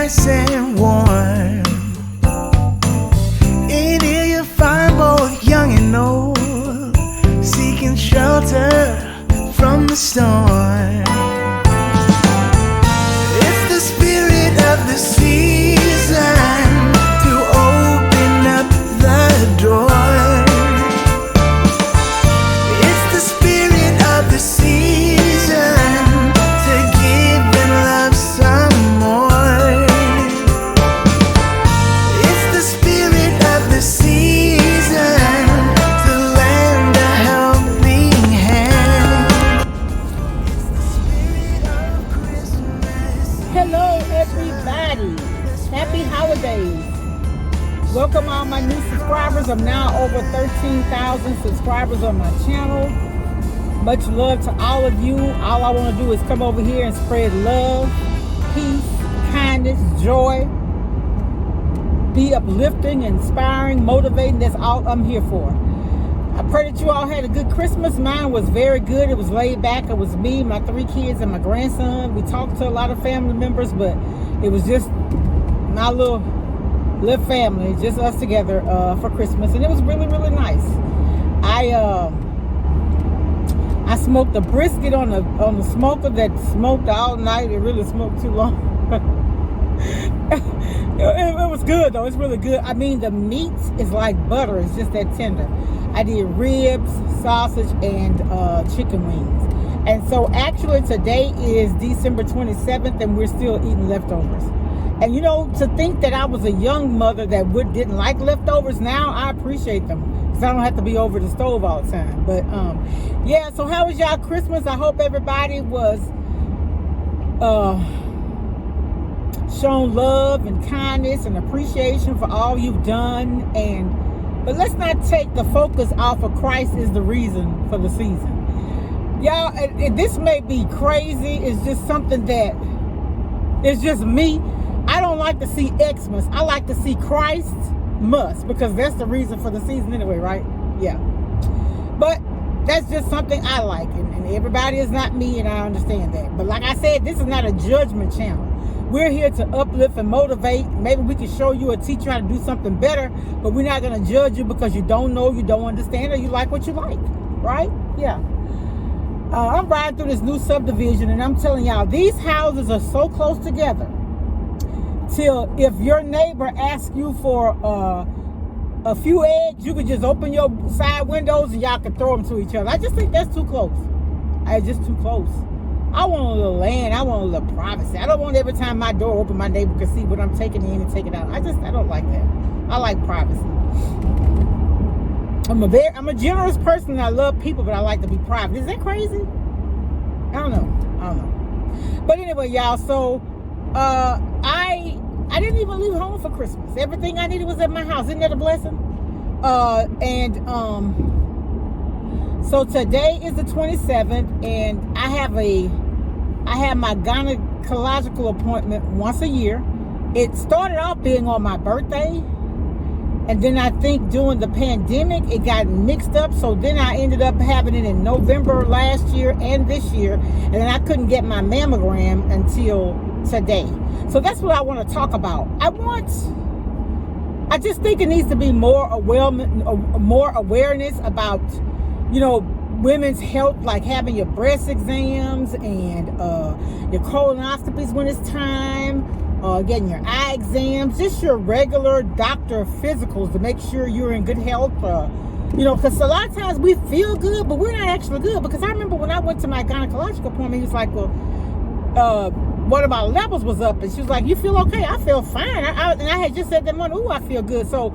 nice and warm. In here you find both young and old, seeking shelter from the storm. It's the spirit of the season to open up the door. It's the spirit of the season to give and love some more. It's the spirit of the season to lend a helping hand. It's the spirit of Christmas. Hello, everybody. Happy holidays. Welcome all my new subscribers. I'm now over 13,000 subscribers on my channel. Much love to all of you. All I want to do is come over here and spread love, peace, kindness, joy, be uplifting, inspiring, motivating. That's all I'm here for. I pray that you all had a good Christmas. Mine was very good. It was laid back. It was me, my 3 kids, and my grandson. We talked to a lot of family members, but it was just my little family, just us together for Christmas, and it was really, really nice. I smoked a brisket on the smoker that smoked all night. It really smoked too long. It was good though. It's really good. I mean, the meat is like butter. It's just that tender. I did ribs, sausage, and chicken wings. And so actually today is December 27th, and we're still eating leftovers. And you know, to think that I was a young mother that didn't like leftovers, now I appreciate them because I don't have to be over the stove all the time. But yeah, so how was y'all Christmas? I hope everybody was shown love and kindness and appreciation for all you've done. But let's not take the focus off of Christ is the reason for the season. Y'all, this may be crazy. It's just something that it's just me. I don't like to see Xmas. I like to see Christ must, because that's the reason for the season anyway, right? Yeah. But that's just something I like, and everybody is not me, and I understand that. But like I said, this is not a judgment channel. We're here to uplift and motivate. Maybe we can show you or teach you how to do something better, but we're not going to judge you because you don't know, you don't understand, or you like what you like, right? Yeah. I'm riding through this new subdivision, and I'm telling y'all, these houses are so close together till if your neighbor asks you for a few eggs, you can just open your side windows and y'all can throw them to each other. I just think that's too close. It's just too close. I want a little land. I want a little privacy. I don't want every time my door open, my neighbor can see what I'm taking in and taking out. I don't like that. I like privacy. I'm a generous person and I love people, but I like to be private. Is that crazy? I don't know. But anyway, y'all, so I didn't even leave home for Christmas. Everything I needed was at my house. Isn't that a blessing? So today is the 27th, and I have my gynecological appointment once a year. It started off being on my birthday, and then I think during the pandemic it got mixed up, so then I ended up having it in November last year and this year, and then I couldn't get my mammogram until today. So that's what I want to talk about. I just think it needs to be more awareness about, you know, women's health, like having your breast exams and your colonoscopies when it's time, getting your eye exams, just your regular doctor physicals to make sure you're in good health. You know, because a lot of times we feel good, but we're not actually good. Because I remember when I went to my gynecological appointment, he was like, well, one of my levels was up, and she was like, you feel okay? I feel fine. And I had just said that morning, ooh, I feel good. So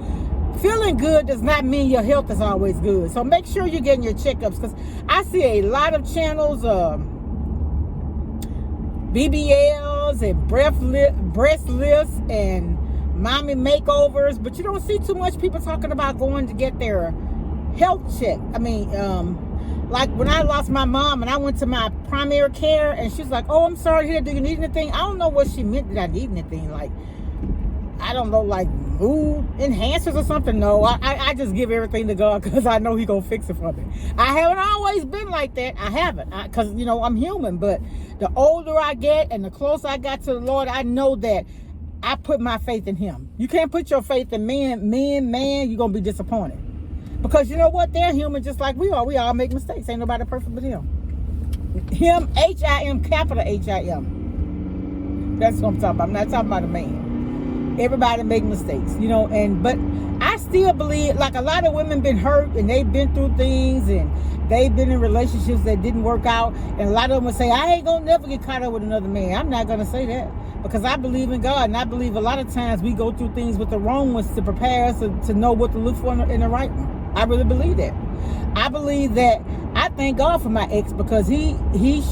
feeling good does not mean your health is always good. So make sure you're getting your checkups, because I see a lot of channels, BBLs and breast lifts and mommy makeovers, but you don't see too much people talking about going to get their health check. I mean, like when I lost my mom and I went to my primary care and she's like, oh, I'm sorry to hear, do you need anything? I don't know what she meant that I need anything. Like, I don't know, like mood enhancers or something. No, I just give everything to God because I know He gonna fix it for me. I haven't always been like that. I haven't, because you know I'm human. But the older I get and the closer I got to the Lord, I know that I put my faith in him. You can't put your faith in man, you're going to be disappointed. Because you know what? They're human just like we are. We all make mistakes. Ain't nobody perfect but him. Him, H-I-M, capital H-I-M. That's what I'm talking about. I'm not talking about a man. Everybody make mistakes, you know, but I still believe, like, a lot of women been hurt and they've been through things and they've been in relationships that didn't work out, and a lot of them will say, I ain't gonna never get caught up with another man. I'm not gonna say that, because I believe in God, and I believe a lot of times we go through things with the wrong ones to prepare us to know what to look for in the right one. I really believe that. I believe that. I thank God for my ex, because he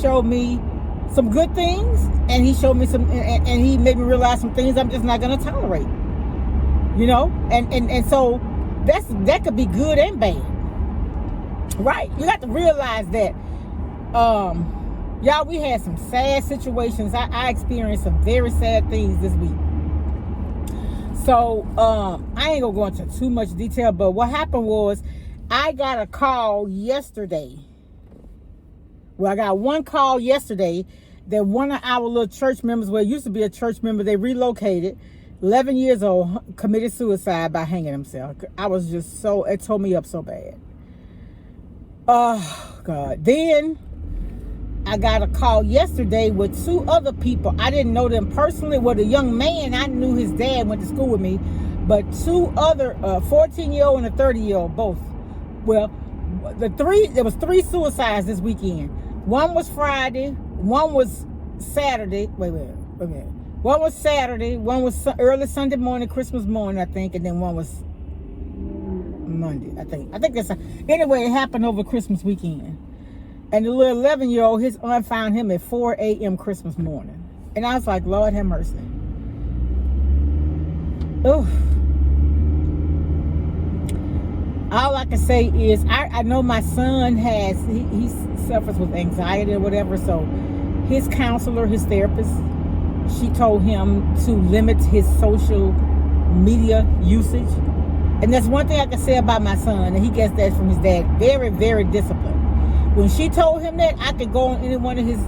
showed me some good things, and he showed me some, and he made me realize some things I'm just not gonna tolerate. You know, and so that could be good and bad, right? You have to realize that, y'all, we had some sad situations. I experienced some very sad things this week. So I ain't gonna go into too much detail, but what happened was I got a call yesterday. Well, I got one call yesterday that one of our little church members, well, it used to be a church member, they relocated, 11 years old, committed suicide by hanging himself. I was just so, it tore me up so bad. Oh, God. Then I got a call yesterday with two other people. I didn't know them personally. Well, the young man, I knew his dad went to school with me, but two other, 14-year-old and a 30-year-old, both. Well, there was three suicides this weekend. One was Friday, one was Saturday. Wait a minute. One was Saturday, one was early Sunday morning, Christmas morning, I think, and then one was Monday, I think that's anyway, it happened over Christmas weekend. And the little 11-year-old, his aunt found him at 4 a.m. Christmas morning. And I was like, Lord have mercy. Oh. All I can say is, I know my son he suffers with anxiety or whatever, so his counselor, his therapist, she told him to limit his social media usage. And that's one thing I can say about my son, and he gets that from his dad. Very, very disciplined. When she told him that, I could go on any one of his,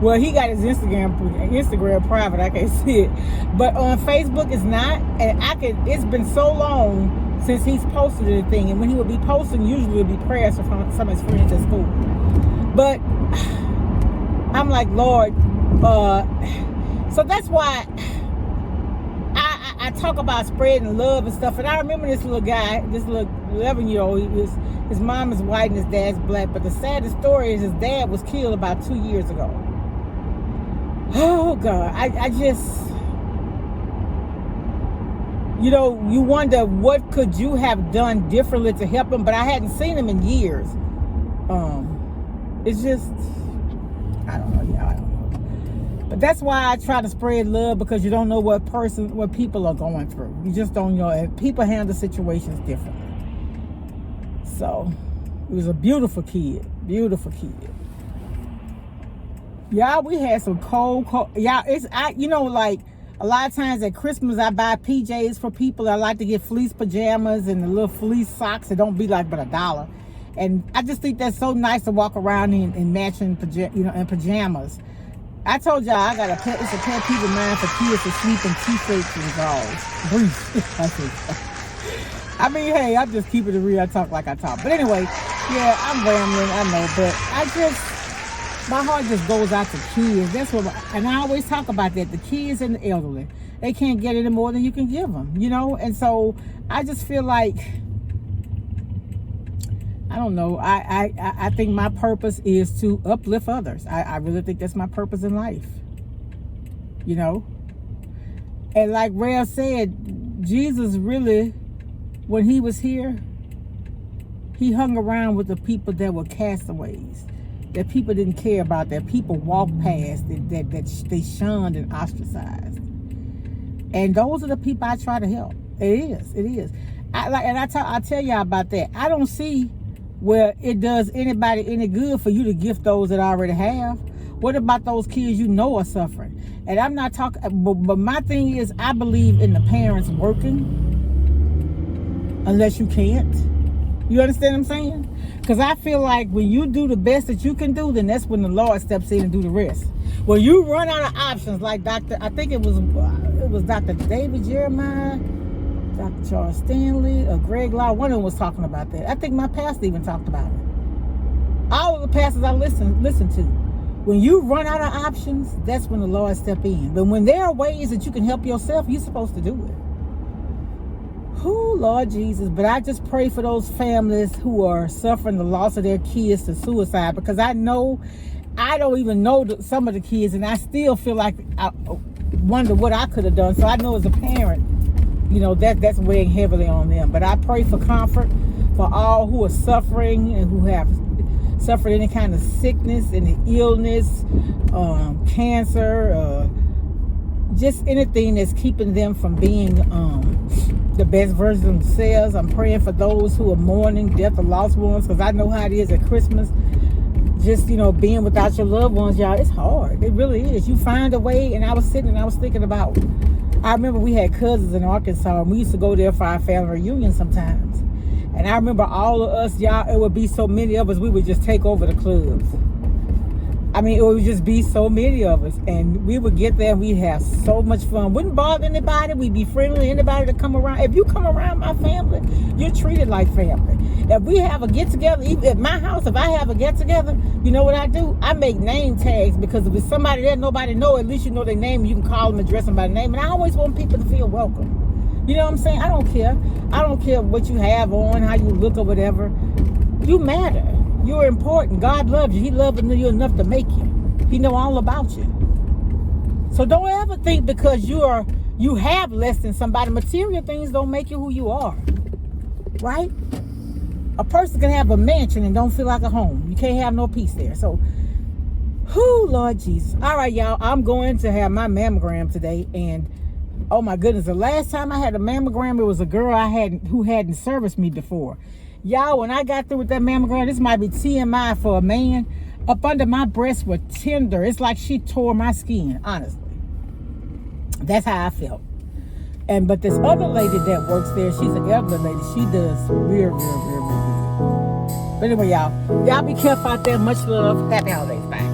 well, he got his Instagram private, I can't see it. But on Facebook, it's not. And it's been so long since he's posted anything. And when he would be posting, usually it would be prayers from some of his friends at school. But I'm like, Lord, so that's why I talk about spreading love and stuff. And I remember this little guy, this little 11-year-old, his mom is white and his dad's black. But the saddest story is his dad was killed about 2 years ago. Oh, God. I just, you know, you wonder what could you have done differently to help him. But I hadn't seen him in years. It's just, I don't know, y'all. I don't know. But that's why I try to spread love, because you don't know what people are going through. You just don't know. And people handle situations differently. So, it was a beautiful kid. Beautiful kid. Y'all, we had some cold. Y'all, you know, like, a lot of times at Christmas, I buy PJs for people. I like to get fleece pajamas and the little fleece socks that don't be like but $1. And I just think that's so nice to walk around in matching, in pajamas. I told y'all it's a pet peeve of mine for kids to sleep in t-shirts and drawers. I mean, hey, I'm just keeping it real. I talk like I talk. But anyway, yeah, I'm rambling, I know. But my heart just goes out to kids. That's what, and I always talk about that. The kids and the elderly, they can't get any more than you can give them, you know? And so I just feel like, I don't know. I think my purpose is to uplift others. I really think that's my purpose in life. You know? And like Rev said, Jesus really, when he was here, he hung around with the people that were castaways, that people didn't care about, that people walked past, that they shunned and ostracized. And those are the people I try to help. It is. I tell y'all about that. I don't see where it does anybody any good for you to gift those that already have. What about those kids you know are suffering? And I'm not talking, but my thing is, I believe in the parents working, unless you can't. You understand what I'm saying? Because I feel like when you do the best that you can do, then that's when the Lord steps in and do the rest. When you run out of options, like I think it was it was Dr. David Jeremiah, Dr. Charles Stanley, or Greg Law. One of them was talking about that. I think my pastor even talked about it. All of the pastors I listen to. When you run out of options, that's when the Lord step in. But when there are ways that you can help yourself, you're supposed to do it. Oh, Lord Jesus. But I just pray for those families who are suffering the loss of their kids to suicide, because I know, I don't even know some of the kids, and I still feel like I wonder what I could have done. So I know as a parent, you know, that's weighing heavily on them. But I pray for comfort for all who are suffering and who have suffered any kind of sickness, any illness, cancer, just anything that's keeping them from being the best version of themselves. I'm praying for those who are mourning death of lost ones, because I know how it is at Christmas. Just, you know, being without your loved ones, y'all, it's hard. It really is. You find a way. And I was sitting and I was thinking about, I remember we had cousins in Arkansas, and we used to go there for our family reunion sometimes. And I remember all of us, y'all, it would be so many of us, we would just take over the clubs. I mean, it would just be so many of us. And we would get there and we'd have so much fun. Wouldn't bother anybody. We'd be friendly to anybody to come around. If you come around my family, you're treated like family. If we have a get-together, even at my house, if I have a get-together, you know what I do? I make name tags, because if it's somebody that nobody know, at least you know their name. You can call them, address them by name. And I always want people to feel welcome. You know what I'm saying? I don't care. I don't care what you have on, how you look or whatever. You matter. You're important. God loves you. He loves you enough to make you. He know all about you. So don't ever think because you have less than somebody. Material things don't make you who you are. Right? A person can have a mansion and don't feel like a home. You can't have no peace there. So, whoo, Lord Jesus. All right, y'all. I'm going to have my mammogram today, and oh my goodness, the last time I had a mammogram, it was a girl who hadn't serviced me before. Y'all, when I got through with that mammogram, this might be TMI for a man, up under my breasts were tender. It's like she tore my skin, honestly. That's how I felt. But this other lady that works there, she's an elderly lady. She does real good. But anyway, y'all be careful out there. Much love. Happy holidays. Bye.